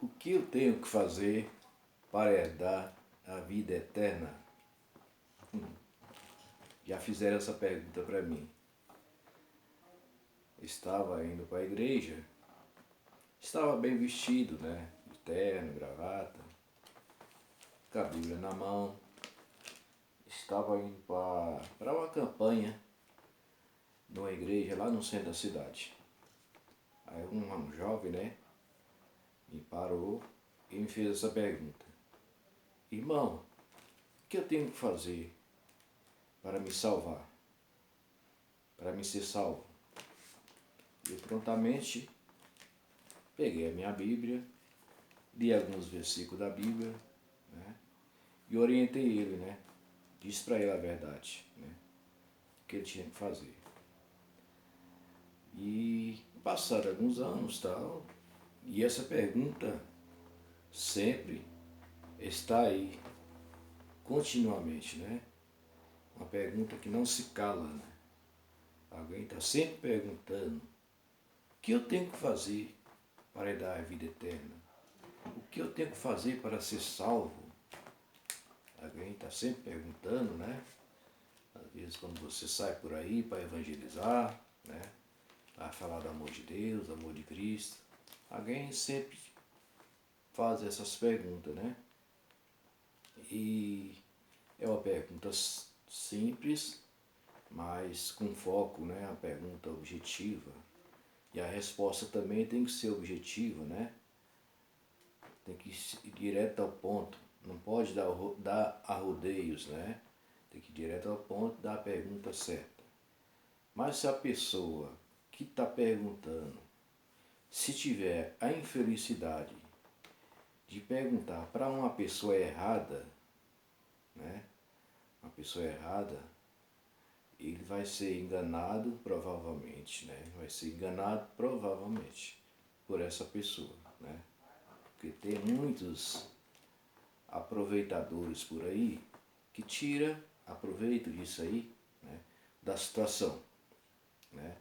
O que eu tenho que fazer para herdar a vida eterna? Já fizeram essa pergunta para mim. Estava indo para a igreja, estava bem vestido, né? De terno, gravata, com a Bíblia na mão. Estava indo para uma campanha numa igreja lá no centro da cidade. Aí um jovem, né, me parou e me fez essa pergunta. Irmão, o que eu tenho que fazer para me salvar? Para me ser salvo? Eu prontamente peguei a minha Bíblia, li alguns versículos da Bíblia, né, e orientei ele, né, disse para ele a verdade, né, o que ele tinha que fazer. E passaram alguns anos, tal, e essa pergunta sempre está aí, continuamente, né? Uma pergunta que não se cala, né? Alguém está sempre perguntando: o que eu tenho que fazer para dar a vida eterna? O que eu tenho que fazer para ser salvo? Alguém está sempre perguntando, né? Às vezes quando você sai por aí para evangelizar, né? Para falar do amor de Deus, do amor de Cristo, alguém sempre faz essas perguntas, né? E é uma pergunta simples, mas com foco, né? Uma pergunta objetiva. E a resposta também tem que ser objetiva, né? Tem que ir direto ao ponto. Não pode dar a rodeios, né? Tem que ir direto ao ponto, dar a pergunta certa. Mas se a pessoa que está perguntando, se tiver a infelicidade de perguntar para uma pessoa errada, né? Uma pessoa errada, ele vai ser enganado provavelmente, né? Vai ser enganado provavelmente por essa pessoa, né? Porque tem muitos aproveitadores por aí que tira aproveito disso aí, né? Da situação, né?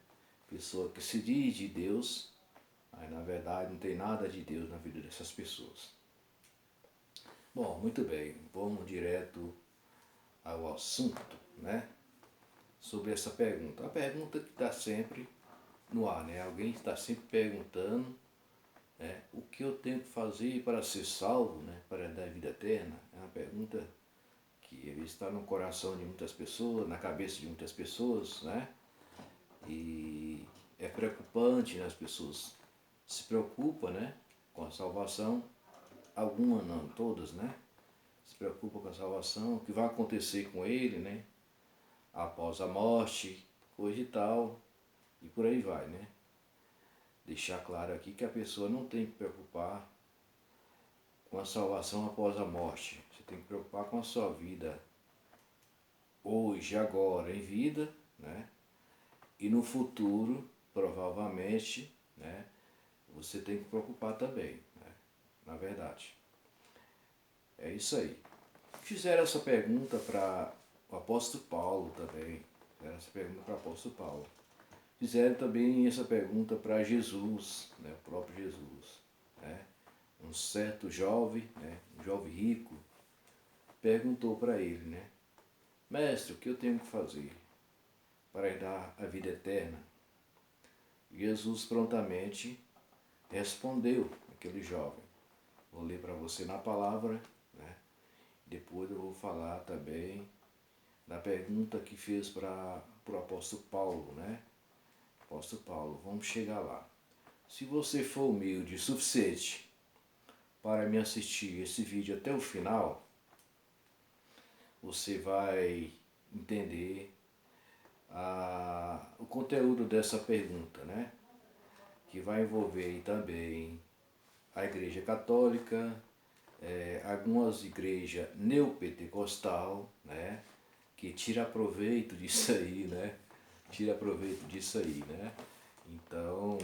Pessoa que se diz de Deus, mas na verdade não tem nada de Deus na vida dessas pessoas. Bom, muito bem, vamos direto ao assunto, né? Sobre essa pergunta. A pergunta que está sempre no ar, né? Alguém está sempre perguntando, né, o que eu tenho que fazer para ser salvo, né? Para dar vida eterna. É uma pergunta que está no coração de muitas pessoas, na cabeça de muitas pessoas, né? E é preocupante, né? As pessoas se preocupam, né, com a salvação, alguma não, todas, né? Se preocupam com a salvação, o que vai acontecer com ele, né? Após a morte, coisa e tal, e por aí vai, né? Deixar claro aqui que a pessoa não tem que preocupar com a salvação após a morte. Você tem que preocupar com a sua vida hoje, agora, em vida, né? E no futuro, provavelmente, né? Você tem que preocupar também, né? Na verdade. É isso aí. Fizeram essa pergunta para o apóstolo Paulo também. Fizeram essa pergunta para o apóstolo Paulo. Fizeram também essa pergunta para Jesus, né? O próprio Jesus, né? Um certo jovem, né? Um jovem rico, perguntou para ele, né? Mestre, o que eu tenho que fazer para herdar a vida eterna? Jesus prontamente respondeu aquele jovem. Vou ler para você na palavra, né? Depois eu vou falar também da pergunta que fez para o apóstolo Paulo, né? Apóstolo Paulo, vamos chegar lá. Se você for humilde o suficiente para me assistir esse vídeo até o final, você vai entender o conteúdo dessa pergunta, né? Que vai envolver também a Igreja Católica, algumas igrejas neopentecostal, né? Que tira proveito disso aí, né? Tira proveito disso aí, né? Então,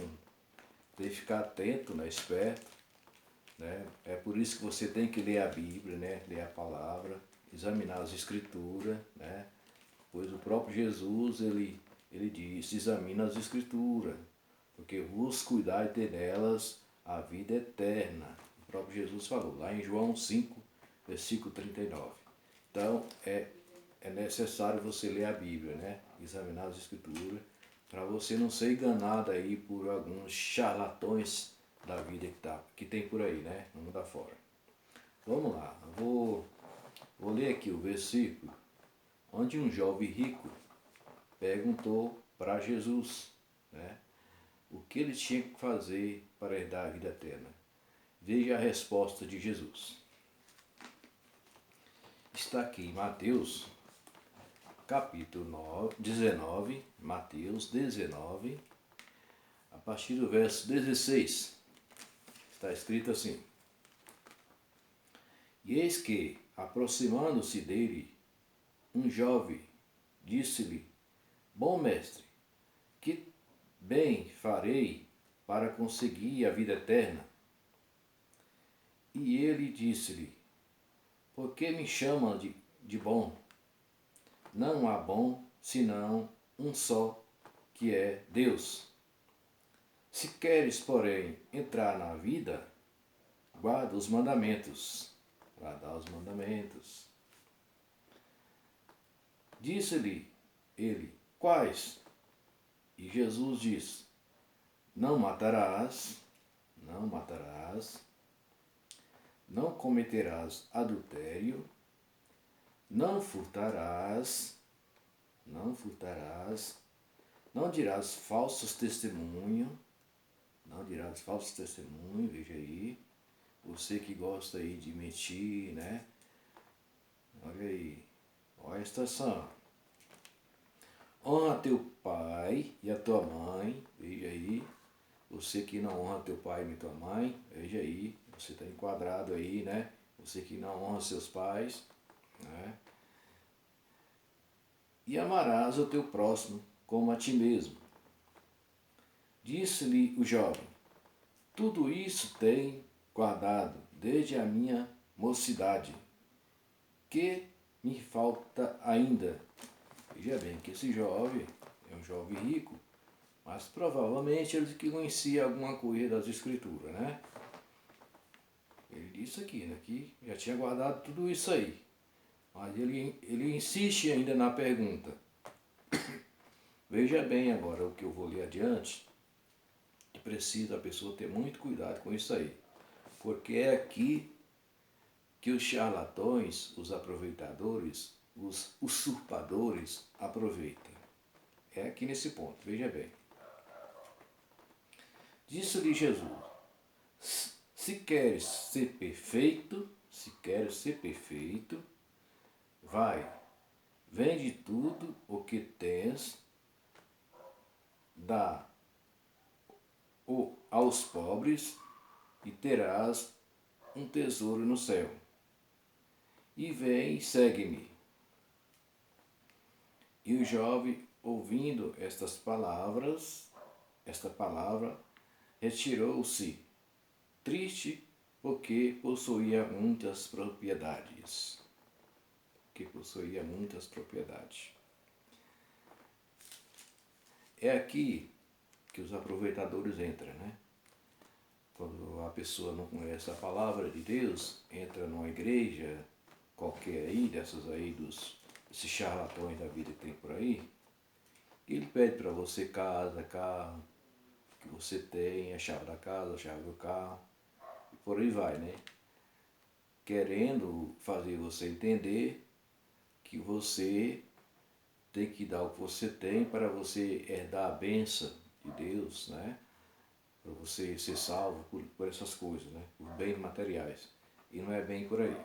tem que ficar atento, né? Esperto, né? É por isso que você tem que ler a Bíblia, né? Ler a palavra, examinar as escrituras, né? Pois o próprio Jesus, ele disse, examina as escrituras, porque vos cuidai de ter nelas a vida eterna. O próprio Jesus falou, lá em João 5, versículo 39. Então, é necessário você ler a Bíblia, né? Examinar as Escrituras, para você não ser enganado aí por alguns charlatões da vida que tem por aí, né? No mundo afora. Vamos lá, eu vou ler aqui o versículo onde um jovem rico perguntou para Jesus, né, o que ele tinha que fazer para herdar a vida eterna. Veja a resposta de Jesus. Está aqui em Mateus, capítulo 19, Mateus 19, a partir do verso 16. Está escrito assim: E eis que, aproximando-se dele, um jovem disse-lhe: Bom mestre, que bem farei para conseguir a vida eterna? E ele disse-lhe: Por que me chamam de bom? Não há bom senão um só, que é Deus. Se queres, porém, entrar na vida, guarda os mandamentos. Guardar os mandamentos. Disse-lhe ele: Quais? E Jesus diz: Não matarás, não matarás, não cometerás adultério, não furtarás, não furtarás, não dirás falsos testemunhos, não dirás falsos testemunhos, veja aí, você que gosta aí de mentir, né? Olha aí, olha a situação. Honra teu pai e a tua mãe, veja aí, você que não honra teu pai e tua mãe, veja aí, você está enquadrado aí, né? Você que não honra seus pais, né? E amarás o teu próximo como a ti mesmo. Disse-lhe o jovem: Tudo isso tenho guardado desde a minha mocidade. Que me falta ainda? Veja bem que esse jovem é um jovem rico, mas provavelmente ele conhecia alguma coisa das Escrituras, né? Ele disse aqui, né, que já tinha guardado tudo isso aí. Mas ele insiste ainda na pergunta. Veja bem agora o que eu vou ler adiante, que precisa a pessoa ter muito cuidado com isso aí. Porque é aqui que os charlatões, os aproveitadores, os usurpadores aproveitam. É aqui nesse ponto, veja bem. Disse-lhe Jesus: Se queres ser perfeito, vai, vende tudo o que tens, dá aos pobres e terás um tesouro no céu. E vem e segue-me. E o jovem, ouvindo esta palavra, retirou-se, triste, porque possuía muitas propriedades. É aqui que os aproveitadores entram, né? Quando a pessoa não conhece a palavra de Deus, entra numa igreja qualquer aí, dessas aí, esses charlatões da vida que tem por aí, ele pede para você casa, carro, que você tem, a chave da casa, a chave do carro, e por aí vai, né? Querendo fazer você entender que você tem que dar o que você tem para você herdar a bênção de Deus, né? Para você ser salvo por essas coisas, né? Por bens materiais. E não é bem por aí.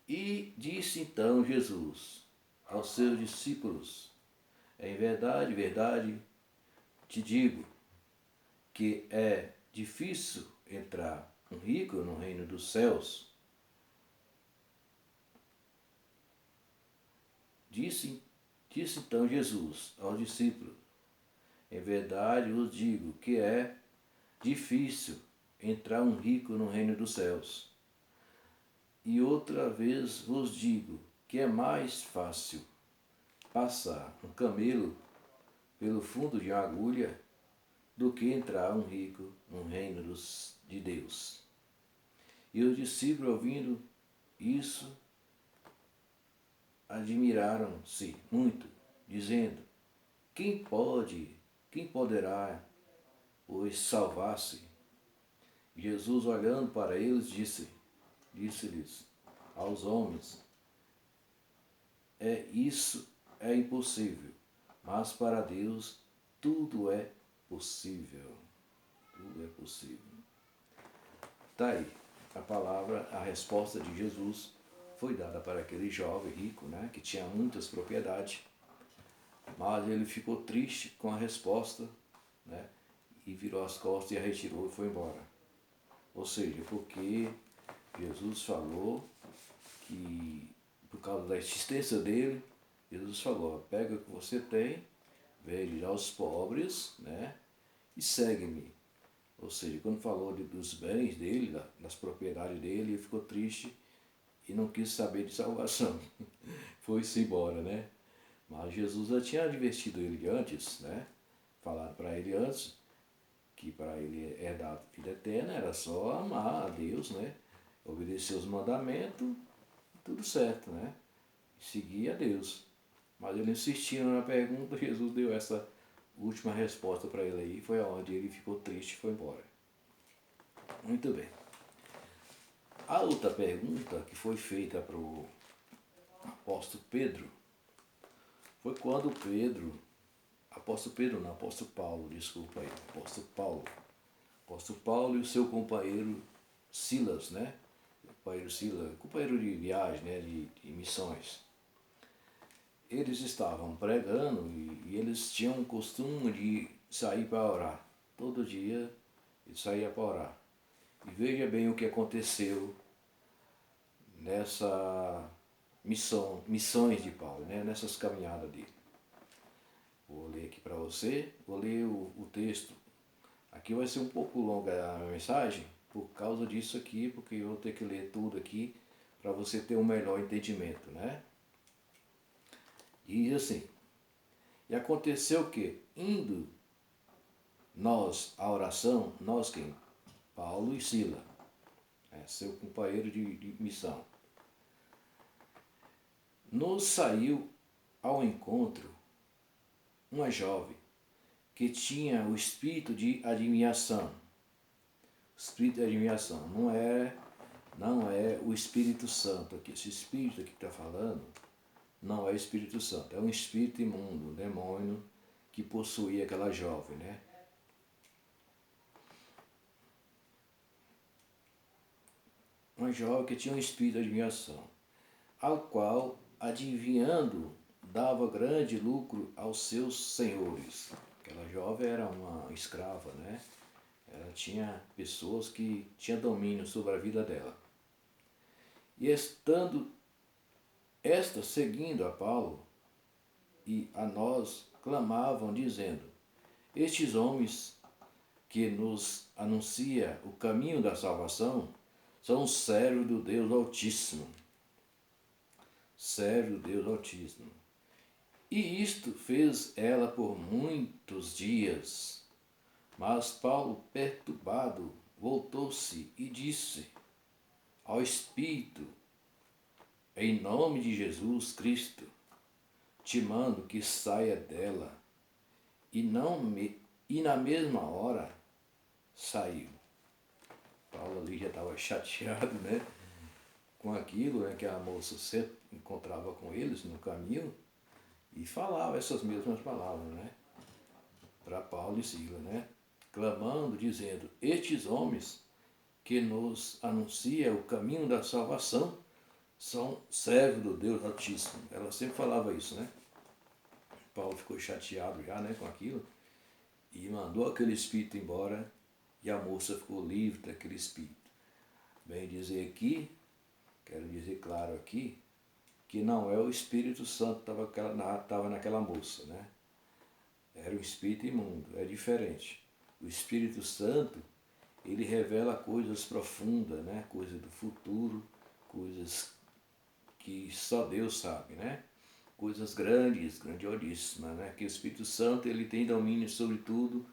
E disse então Jesus aos seus discípulos: Em verdade, verdade, te digo que é difícil entrar um rico no reino dos céus. Disse então Jesus aos discípulos: Em verdade vos digo que é difícil entrar um rico no reino dos céus. E outra vez vos digo que é mais fácil passar um camelo pelo fundo de uma agulha do que entrar um rico no reino de Deus. E os discípulos, ouvindo isso, admiraram-se muito, dizendo: quem poderá, pois, salvar-se? Jesus, olhando para eles, disse-lhes aos homens: isso é impossível, mas para Deus tudo é possível. Tudo é possível. Está aí a palavra, a resposta de Jesus foi dada para aquele jovem rico, né, que tinha muitas propriedades, mas ele ficou triste com a resposta, né, e virou as costas e a retirou e foi embora. Ou seja, porque Jesus falou que, por causa da existência dele, Jesus falou: pega o que você tem, vende aos pobres, né, e segue-me. Ou seja, quando falou dos bens dele, das propriedades dele, ele ficou triste e não quis saber de salvação. Foi-se embora, né? Mas Jesus já tinha advertido ele antes, né? Falado para ele antes que para ele herdar a vida eterna era só amar a Deus, né? Obedecer os mandamentos, tudo certo, né? Seguir a Deus. Mas ele insistindo na pergunta, Jesus deu essa última resposta para ele aí, foi onde ele ficou triste e foi embora. Muito bem. A outra pergunta que foi feita para o apóstolo Pedro foi quando apóstolo Paulo, desculpa aí, apóstolo Paulo e o seu companheiro Silas, né? Companheiro de viagem, né? De missões. Eles estavam pregando e eles tinham o costume de sair para orar. Todo dia eles saíam para orar. E veja bem o que aconteceu nessa missões de Paulo, né? Nessas caminhadas dele. Vou ler aqui para você, vou ler o texto. Aqui vai ser um pouco longa a mensagem, por causa disso aqui, porque eu vou ter que ler tudo aqui para você ter um melhor entendimento, né? E assim, e aconteceu que, indo nós à oração, nós quem? Paulo e Sila, seu companheiro de missão, nos saiu ao encontro uma jovem que tinha o espírito de adivinhação. O espírito de adivinhação não é o Espírito Santo aqui. Esse espírito aqui que está falando não é o Espírito Santo, é um espírito imundo, um demônio que possuía aquela jovem, né? Uma jovem que tinha um espírito de adivinhação, ao qual, adivinhando, dava grande lucro aos seus senhores. Aquela jovem era uma escrava, né? Ela tinha pessoas que tinham domínio sobre a vida dela. E estando esta seguindo a Paulo e a nós, clamavam, dizendo: estes homens que nos anuncia o caminho da salvação são servos do Deus Altíssimo. Servo do Deus Altíssimo. E isto fez ela por muitos dias. Mas Paulo, perturbado, voltou-se e disse ao Espírito: em nome de Jesus Cristo, te mando que saia dela. E na mesma hora saiu. Paulo ali já estava chateado, né, com aquilo, né, que a moça sempre encontrava com eles no caminho e falava essas mesmas palavras, né, para Paulo e Silas, né, clamando, dizendo: estes homens que nos anunciam o caminho da salvação são servos do Deus Altíssimo. Ela sempre falava isso, né? Paulo ficou chateado já, né, com aquilo e mandou aquele espírito embora e a moça ficou livre daquele espírito. Bem dizer aqui, quero dizer claro aqui, que não é o Espírito Santo que estava naquela moça, né? Era um espírito imundo, é diferente. O Espírito Santo, ele revela coisas profundas, né? Coisas do futuro, coisas que só Deus sabe, né? Coisas grandes, grandiosíssimas, né? Que o Espírito Santo, ele tem domínio sobre tudo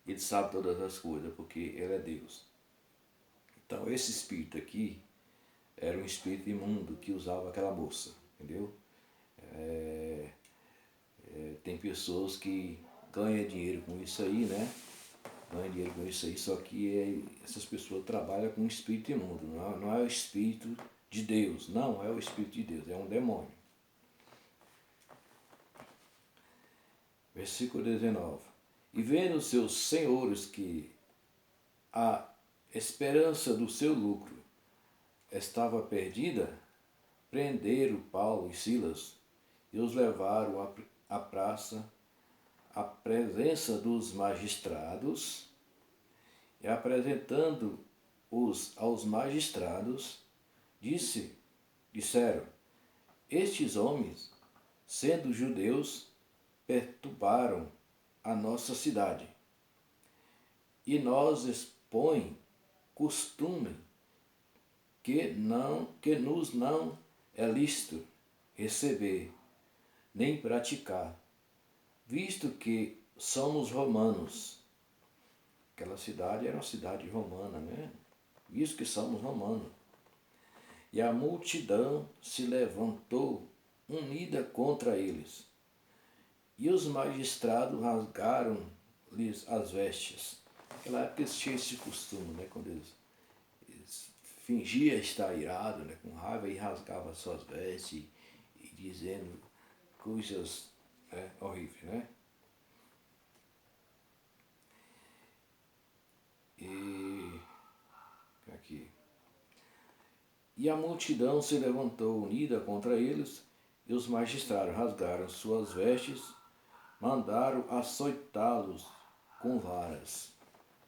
Ele sabe todas as coisas, porque Ele é Deus. Então esse espírito aqui era um espírito imundo que usava aquela moça, entendeu? Tem pessoas que ganham dinheiro com isso aí, né? Ganham dinheiro com isso aí, só que essas pessoas trabalham com um espírito imundo, não é o espírito de Deus, não é o espírito de Deus, é um demônio. Versículo 19. E vendo seus senhores que a esperança do seu lucro estava perdida, prenderam Paulo e Silas e os levaram à praça, à presença dos magistrados, e apresentando-os aos magistrados, disseram, estes homens, sendo judeus, perturbaram a nossa cidade, e nós expõe costume que nos não é lícito receber, nem praticar, visto que somos romanos. Aquela cidade era uma cidade romana, né? Visto que somos romanos. E a multidão se levantou unida contra eles. E os magistrados rasgaram-lhes as vestes. Naquela época eles tinham esse costume, né? Quando eles fingiam estar irado, né? Com raiva, e rasgavam as suas vestes e dizendo coisas, né? Horríveis, né? Aqui. E a multidão se levantou unida contra eles, e os magistrados rasgaram suas vestes, mandaram açoitá-los com varas.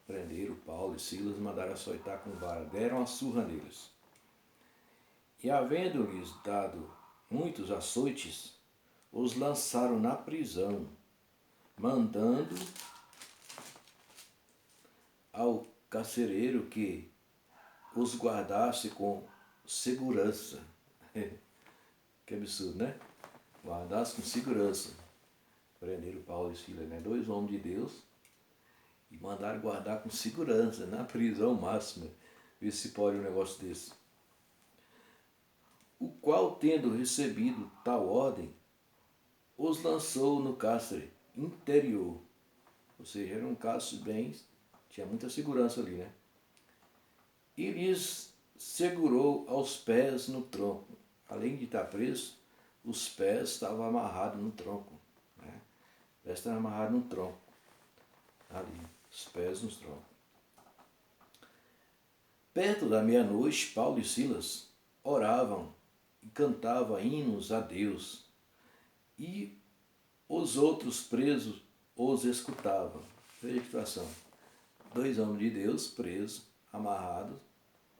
Prenderam Paulo e Silas e mandaram açoitar com vara, deram uma surra neles. E havendo-lhes dado muitos açoites, os lançaram na prisão, mandando ao carcereiro que os guardasse com segurança. Que absurdo, né? Guardasse com segurança. Prenderam Paulo e Silas, né? 2 homens de Deus, e mandaram guardar com segurança, na prisão máxima. Vê se pode um negócio desse. O qual, tendo recebido tal ordem, os lançou no cárcere interior. Ou seja, era um cárcere bem, tinha muita segurança ali, né? E lhes segurou aos pés no tronco. Além de estar preso, os pés estavam amarrados no tronco. Né? Os pés estavam amarrados no tronco. Ali, os pés no tronco. Perto da meia-noite, Paulo e Silas oravam e cantavam hinos a Deus. E os outros presos os escutavam. Veja que situação. 2 homens de Deus presos, amarrados,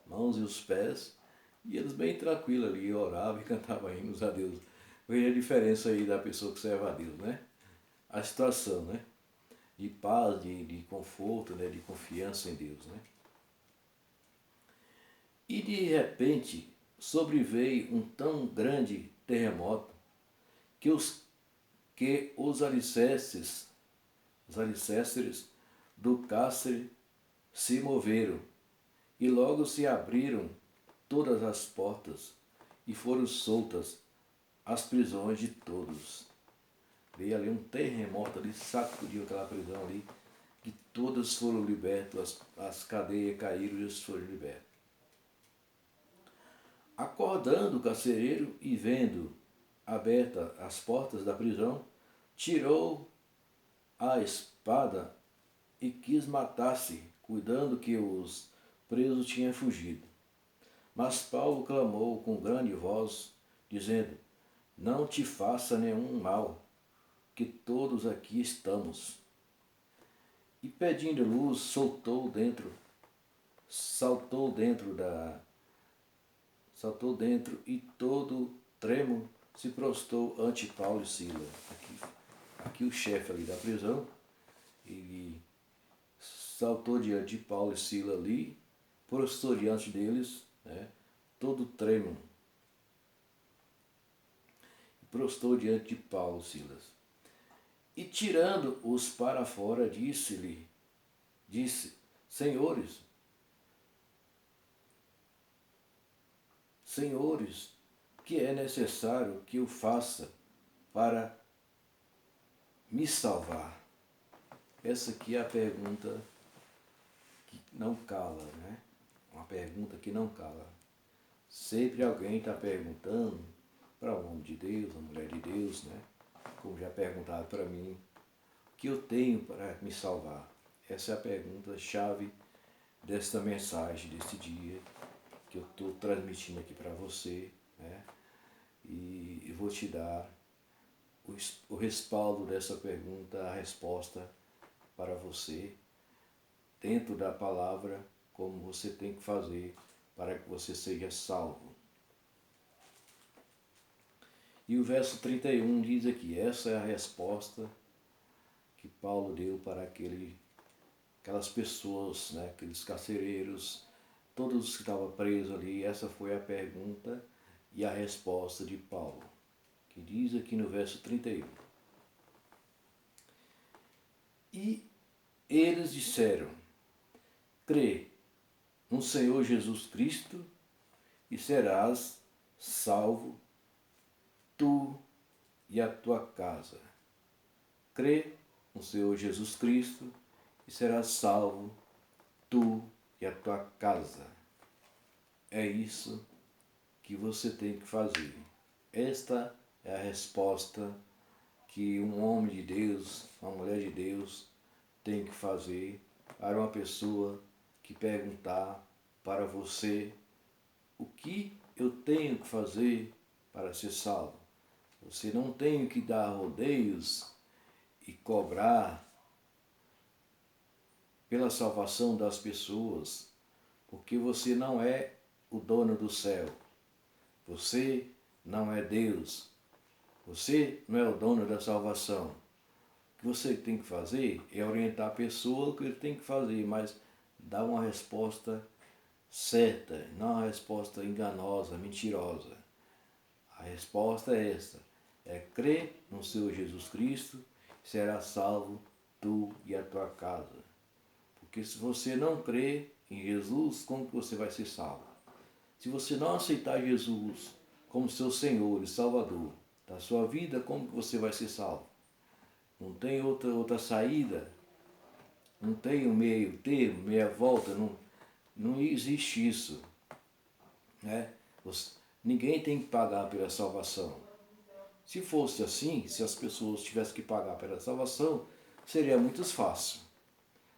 mãos e os pés, e eles bem tranquilos ali, oravam e cantavam hinos a Deus. Veja a diferença aí da pessoa que serve a Deus, né? A situação, né? De paz, de conforto, né? De confiança em Deus, né? E de repente sobreveio um tão grande terremoto que os alicerces do cárcere se moveram, e logo se abriram todas as portas, e foram soltas as prisões de todos. Veio ali um terremoto ali, sacudiu aquela prisão ali, que todas foram libertas, as cadeias caíram e eles foram libertos. Acordando o carcereiro e vendo abertas as portas da prisão, tirou a espada e quis matar-se, cuidando que os presos tinham fugido. Mas Paulo clamou com grande voz, dizendo, não te faça nenhum mal, que todos aqui estamos. E pedindo luz, saltou dentro e todo tremo se prostrou ante Paulo e Silas. Aqui o chefe ali da prisão, ele saltou diante de Paulo e Silas ali, prostrou diante deles, né, todo tremo. Prostrou diante de Paulo e Silas. E tirando-os para fora, disse-lhe disse: Senhores, senhores, que é necessário que eu faça para me salvar? Essa aqui é a pergunta que não cala, né? Uma pergunta que não cala. Sempre alguém está perguntando para o homem de Deus, a mulher de Deus, né? Como já perguntaram para mim, o que eu tenho para me salvar? Essa é a pergunta-chave desta mensagem, desse dia, que eu estou transmitindo aqui para você, né? E vou te dar o respaldo dessa pergunta, a resposta para você, dentro da palavra, como você tem que fazer para que você seja salvo. E o verso 31 diz aqui, essa é a resposta que Paulo deu para aquelas pessoas, né, aqueles carcereiros, todos os que estavam presos ali. Essa foi a pergunta e a resposta de Paulo, que diz aqui no verso 31. E eles disseram, crê no Senhor Jesus Cristo e serás salvo, tu e a tua casa. Crê no Senhor Jesus Cristo e serás salvo, tu e a tua casa. É isso que você tem que fazer. Esta é a resposta que um homem de Deus, uma mulher de Deus tem que fazer para uma pessoa que perguntar para você o que eu tenho que fazer para ser salvo. Você não tem que dar rodeios e cobrar pela salvação das pessoas, porque você não é o dono do céu. Você não é Deus. Você não é o dono da salvação. O que você tem que fazer é orientar a pessoa o que ele tem que fazer, mas dar uma resposta certa, não uma resposta enganosa, mentirosa. A resposta é esta, é crer no Senhor Jesus Cristo, será salvo tu e a tua casa. Porque se você não crer em Jesus, como que você vai ser salvo? Se você não aceitar Jesus como seu Senhor e Salvador da sua vida, como que você vai ser salvo? Não tem outra saída, não tem um meio termo, meia volta, não existe isso, né? Ninguém tem que pagar pela salvação. Se fosse assim, se as pessoas tivessem que pagar pela salvação, seria muito fácil.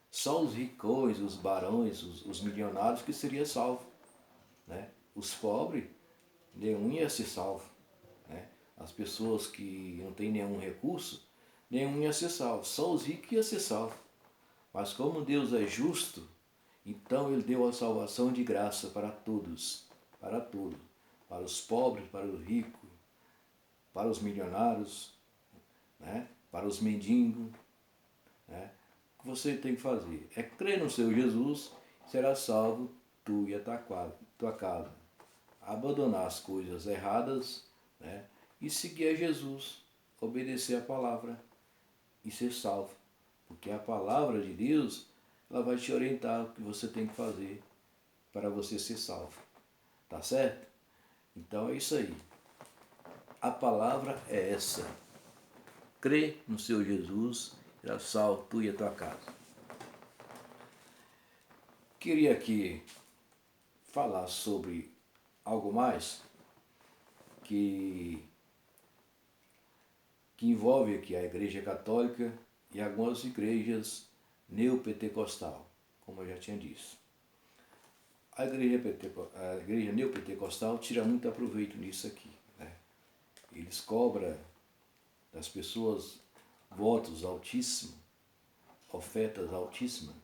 Só os ricões, os barões, os milionários que seriam salvos, né? Os pobres, nenhum ia ser salvo, né? As pessoas que não têm nenhum recurso, nenhum ia ser salvo. Só os ricos iam ser salvos. Mas como Deus é justo, então Ele deu a salvação de graça para todos, para todos. Para os pobres, para os ricos, para os milionários, né? Para os mendigos, né? O que você tem que fazer é crer no Senhor Jesus, será salvo tu e a tua casa. Abandonar as coisas erradas, né? E seguir a Jesus, obedecer a palavra e ser salvo. Porque a palavra de Deus, ela vai te orientar o que você tem que fazer para você ser salvo. Tá certo? Então é isso aí. A palavra é essa. Crê no Senhor Jesus, será salvo tu e a tua casa. Queria aqui falar sobre algo mais que envolve aqui a Igreja Católica e algumas igrejas neopentecostal, como eu já tinha dito. A igreja neopentecostal tira muito proveito nisso aqui, né? Eles cobram das pessoas votos altíssimos, ofertas altíssimas,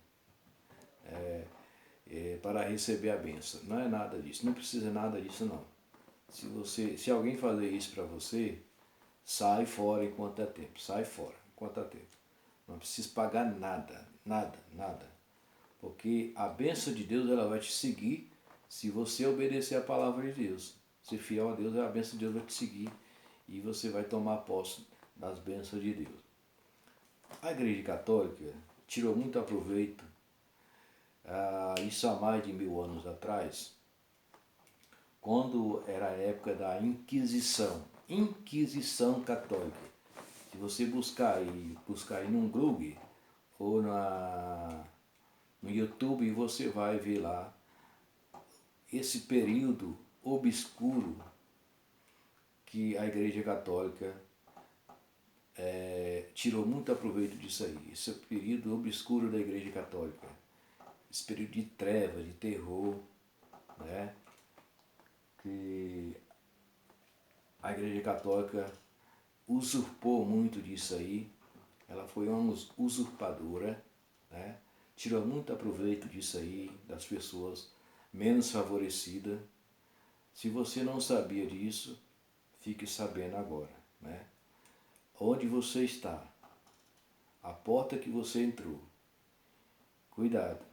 para receber a bênção. Não é nada disso, não precisa nada disso não. Se alguém fazer isso para você, sai fora enquanto é tempo, sai fora enquanto é tempo. Não precisa pagar nada, nada, nada. Porque a bênção de Deus ela vai te seguir se você obedecer a palavra de Deus. Ser fiel a Deus, a bênção de Deus vai te seguir e você vai tomar posse das bênçãos de Deus. A Igreja Católica tirou muito proveito isso há mais de 1000 anos atrás, quando era a época da Inquisição Católica. Se você buscar aí no Google ou no YouTube, você vai ver lá esse período obscuro que a Igreja Católica tirou muito proveito disso aí. Esse período obscuro da Igreja Católica, esse período de trevas, de terror, né? Que a Igreja Católica usurpou muito disso aí. Ela foi uma usurpadora, né? Tirou muito proveito disso aí, das pessoas menos favorecidas. Se você não sabia disso, fique sabendo agora, né? Onde você está, a porta que você entrou, cuidado.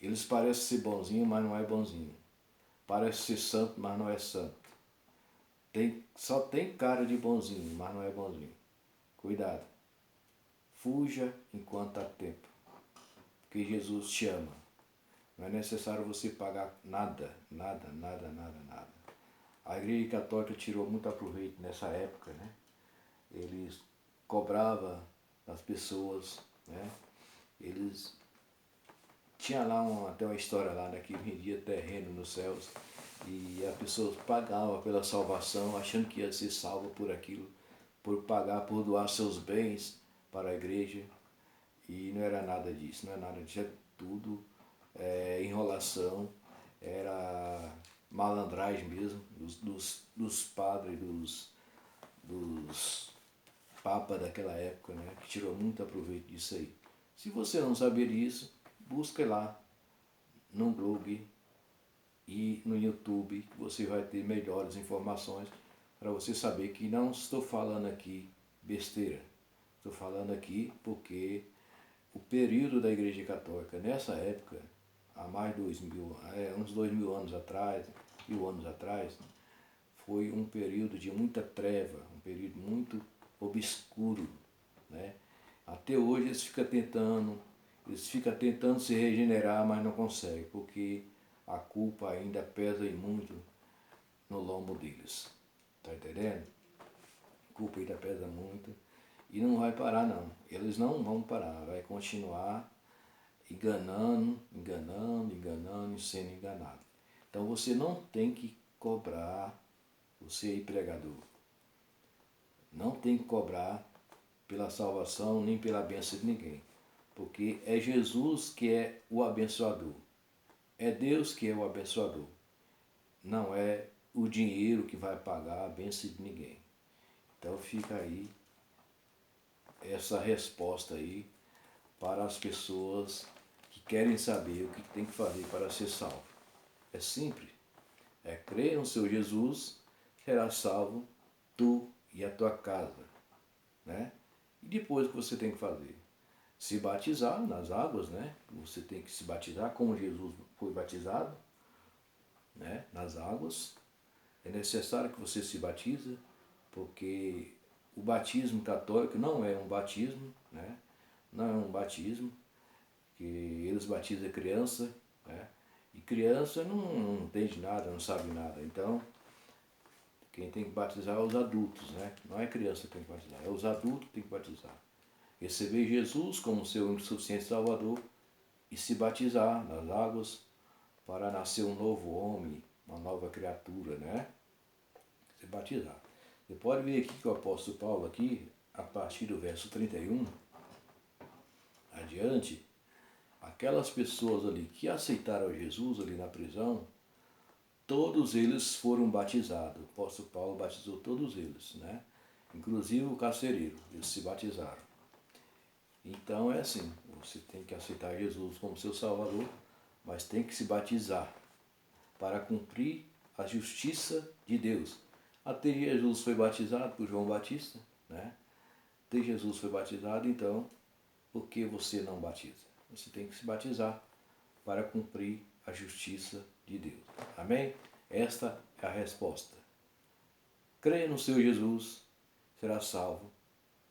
Eles parecem ser bonzinho, mas não é bonzinho. Parece ser santo, mas não é santo. Só tem cara de bonzinho, mas não é bonzinho. Cuidado. Fuja enquanto há tempo. Porque Jesus te ama. Não é necessário você pagar nada, nada, nada, nada, nada. A Igreja Católica tirou muito proveito nessa época, né? Eles cobravam das pessoas, né? Eles tinha lá até uma história lá, né, que vendia terreno nos céus e as pessoas pagavam pela salvação, achando que ia ser salvo por aquilo, por pagar, por doar seus bens para a igreja. E não era nada disso, não é nada disso, é tudo enrolação, era malandragem mesmo, dos padres, dos papas daquela época, né, que tirou muito proveito disso aí. Se você não saber disso, busque lá no blog e no YouTube, que você vai ter melhores informações para você saber que não estou falando aqui besteira. Estou falando aqui porque o período da Igreja Católica, nessa época, há mais de uns 2000 anos atrás, 1000 anos atrás, foi um período de muita treva, um período muito obscuro, né? Até hoje eles ficam tentando se regenerar, mas não conseguem, porque a culpa ainda pesa muito no lombo deles. Tá entendendo? A culpa ainda pesa muito e não vai parar não. Eles não vão parar, vai continuar enganando, enganando, enganando e sendo enganado. Então você não tem que cobrar, você aí pregador, não tem que cobrar pela salvação nem pela bênção de ninguém. Porque é Jesus que é o abençoador. É Deus que é o abençoador. Não é o dinheiro que vai pagar a bênção de ninguém. Então fica aí essa resposta aí para as pessoas que querem saber o que tem que fazer para ser salvo. É simples. É crer no seu Jesus, será salvo tu e a tua casa, né? E depois o que você tem que fazer? Se batizar nas águas, né? Você tem que se batizar como Jesus foi batizado, né? Nas águas. É necessário que você se batize, porque o batismo católico não é um batismo, né? Não é um batismo, que eles batizam criança, né? E criança não entende nada, não sabe nada. Então, quem tem que batizar é os adultos, né? Não é criança que tem que batizar, é os adultos que tem que batizar. Receber Jesus como seu único suficiente Salvador e se batizar nas águas para nascer um novo homem, uma nova criatura, né? Se batizar. Você pode ver aqui que o apóstolo Paulo, aqui, a partir do verso 31, adiante, aquelas pessoas ali que aceitaram Jesus ali na prisão, todos eles foram batizados. O apóstolo Paulo batizou todos eles, né? Inclusive o carcereiro, eles se batizaram. Então é assim, você tem que aceitar Jesus como seu Salvador, mas tem que se batizar para cumprir a justiça de Deus. Até Jesus foi batizado por João Batista, né? Até Jesus foi batizado, então, por que você não batiza? Você tem que se batizar para cumprir a justiça de Deus. Amém? Esta é a resposta. Creia no seu Jesus, será salvo,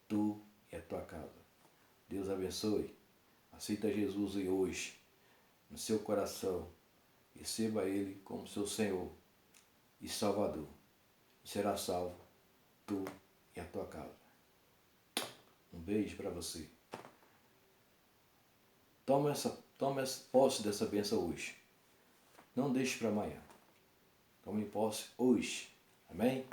tu e a tua casa. Deus abençoe. Aceita Jesus hoje no seu coração. Receba Ele como seu Senhor e Salvador. E será salvo tu e a tua casa. Um beijo para você. Toma posse dessa bênção hoje. Não deixe para amanhã. Tome posse hoje. Amém?